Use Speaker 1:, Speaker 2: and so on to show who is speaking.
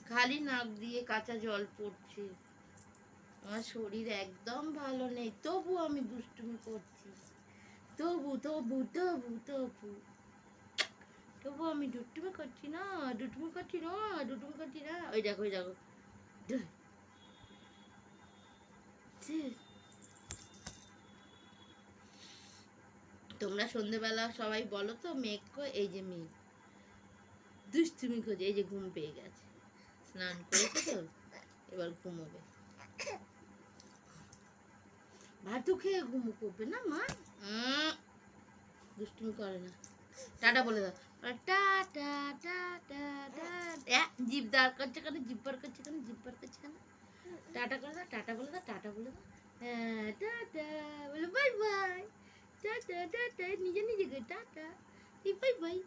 Speaker 1: খালি নাক দিয়ে কাঁচা জল পড়ছে। আমার শরীর একদম ভালো নেই, তবু আমি দুষ্টুমি করছি। তবু তবু তবু তবু তবু আমি দুষ্টুমি করছি না, দুষ্টুমি করছি না, দুষ্টুমি করছি না। ওই দেখো, ওই দেখো। তোমরা সন্ধেবেলা সবাই বলো তো মেঘকে, এই যে মেঘ দুষ্টুমি করছে, এই যে ঘুম পেয়ে গেছে, স্নান করেছে তো, এবার ঘুমোবে। ভাতু খেয়ে ঘুমো করবে না মা, দুষ্টুমি করে না। টাটা বলে দাও, টাটা টাটা টাটা। জিভ দাঁড় করছে কেন, জিভ বার করছে কেন, জিভ বার করছে কেন? টাটা করে দাও, টাটা বলে দাও, টাটা বলে দাও। হ্যাঁ টাটা বলে, বাই বাই। টাটা টাটা নিজে নিজে টাটা, বাই বাই।